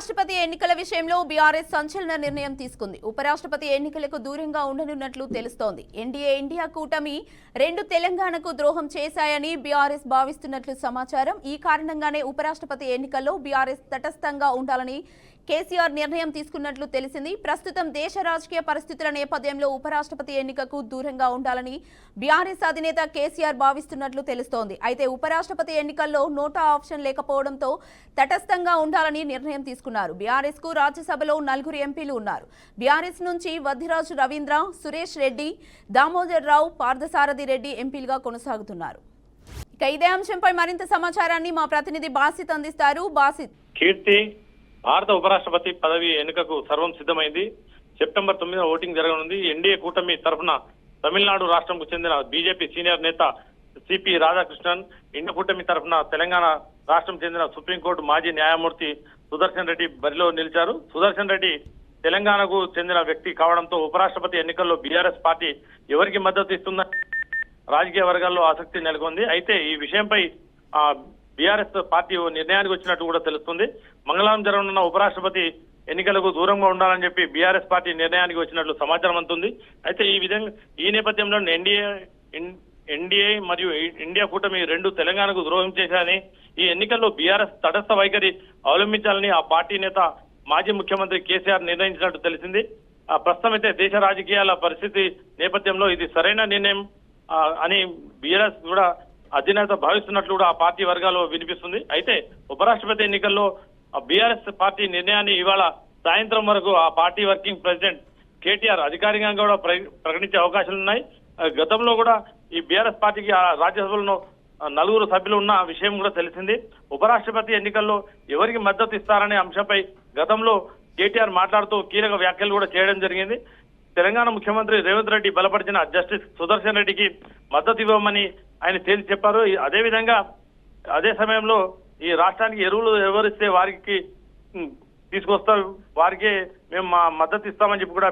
ఉపరాష్ట్రపతి ఎన్నికల విషయంలో బీఆర్ఎస్ సంచలన నిర్ణయం తీసుకుంది. ఉపరాష్ట్రపతి ఎన్నికలకు దూరంగా ఉండనున్నట్లు తెలుస్తోంది. ఎన్డీఏ ఇండియా కూటమి రెండు తెలంగాణకు ద్రోహం చేశాయని బీఆర్ఎస్ భావిస్తున్నట్లు సమాచారం. ఈ కారణంగానే ఉపరాష్ట్రపతి ఎన్నికల్లో బీఆర్ఎస్ తటస్థంగా ఉండాలని కేసీఆర్ నిర్ణయం తీసుకున్నట్లు తెలిసింది. ప్రస్తుతం దేశ రాజకీయ పరిస్థితుల నేపథ్యంలో ఉపరాష్ట్రపతి ఎన్నికకు దూరంగా ఉండాలని బీఆర్ఎస్ అధినేత కేసీఆర్ భావిస్తున్నట్లు తెలుస్తోంది. అయితే ఉపరాష్ట్రపతి ఎన్నికల్లో నోటా ఆప్షన్ లేకపోవడంతో తటస్థంగా ఉండాలని నిర్ణయం తీసుకున్నారు. బీఆర్ఎస్ కు రాజ్యసభలో 4 ఎంపీలు ఉన్నారు. బీఆర్ఎస్ నుంచి వద్దిరాజు రవీంద్ర, సురేష్ రెడ్డి, దామోదర్ రావు, పార్థసారథి రెడ్డి ఎంపీలుగా కొనసాగుతున్నారు. ఇక ఇదే అంశంపై మరింత సమాచారాన్ని మా ప్రతినిధి బాసిత్ అందిస్తారు. బాసిత్. కీర్తి, భారత ఉపరాష్ట్రపతి పదవి ఎన్నికకు సర్వం సిద్ధమైంది. సెప్టెంబర్ 9న ఓటింగ్ జరగనుంది. ఎన్డీఏ కూటమి తరఫున తమిళనాడు రాష్ట్రంకు చెందిన బీజేపీ సీనియర్ నేత సిపి రాధాకృష్ణన్, ఇండియా కూటమి తరఫున తెలంగాణ రాష్ట్రం చెందిన సుప్రీంకోర్టు మాజీ న్యాయమూర్తి సుదర్శన్ రెడ్డి బరిలో నిలిచారు. సుదర్శన్ రెడ్డి తెలంగాణకు చెందిన వ్యక్తి కావడంతో ఉపరాష్ట్రపతి ఎన్నికల్లో బీఆర్ఎస్ పార్టీ ఎవరికి మద్దతు ఇస్తుందని రాజకీయ వర్గాల్లో ఆసక్తి నెలకొంది. అయితే ఈ విషయంపై బీఆర్ఎస్ పార్టీ నిర్ణయానికి వచ్చినట్టు కూడా తెలుస్తుంది. మంగళవారం జరగనున్న ఉపరాష్ట్రపతి ఎన్నికలకు దూరంగా ఉండాలని చెప్పి బీఆర్ఎస్ పార్టీ నిర్ణయానికి వచ్చినట్లు సమాచారం అందుతుంది. అయితే ఈ నేపథ్యంలో ఎన్డీఏ మరియు ఇండియా కూటమి రెండు తెలంగాణకు ద్రోహం చేశారని, ఈ ఎన్నికల్లో బీఆర్ఎస్ తటస్థ వైఖరి అవలంబించాలని ఆ పార్టీ నేత మాజీ ముఖ్యమంత్రి కేసీఆర్ నిర్ణయించినట్టు తెలిసింది. ప్రస్తుతం అయితే దేశ రాజకీయాల పరిస్థితి నేపథ్యంలో ఇది సరైన నిర్ణయం అని బీఆర్ఎస్ కూడా అధినేత భావిస్తున్నట్లు కూడా ఆ పార్టీ వర్గాల్లో వినిపిస్తుంది. అయితే ఉపరాష్ట్రపతి ఎన్నికల్లో బీఆర్ఎస్ పార్టీ నిర్ణయాన్ని ఇవాళ సాయంత్రం వరకు ఆ పార్టీ వర్కింగ్ ప్రెసిడెంట్ కేటీఆర్ అధికారికంగా కూడా ప్రకటించే అవకాశాలు ఉన్నాయి. గతంలో కూడా ఈ బీఆర్ఎస్ పార్టీకి రాజ్యసభలో 4 సభ్యులు ఉన్న విషయం కూడా తెలిసింది. ఉపరాష్ట్రపతి ఎన్నికల్లో ఎవరికి మద్దతు ఇస్తారనే అంశంపై గతంలో కేటీఆర్ మాట్లాడుతూ కీలక వ్యాఖ్యలు కూడా చేయడం జరిగింది. తెలంగాణ ముఖ్యమంత్రి రేవంత్ రెడ్డి బలపరిచిన జస్టిస్ సుదర్శన్ రెడ్డికి మద్దతు ఇవ్వమని ఆయన తేల్చి చెప్పారు. అదేవిధంగా అదే సమయంలో ఈ రాష్ట్రానికి ఎరువులు ఎవరిస్తే వారికి తీసుకొస్తా వారికే మేము మా మద్దతు ఇస్తామని చెప్పి కూడా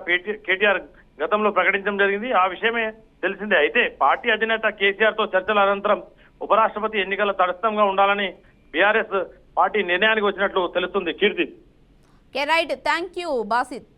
కేటీఆర్ గతంలో ప్రకటించడం జరిగింది. ఆ విషయమే తెలిసిందే. అయితే పార్టీ అధినేత కేసీఆర్ తో చర్చల అనంతరం ఉపరాష్ట్రపతి ఎన్నికల తటస్థంగా ఉండాలని బీఆర్ఎస్ పార్టీ నిర్ణయానికి వచ్చినట్లు తెలుస్తుంది. Keerthi. Right, thank you Basit.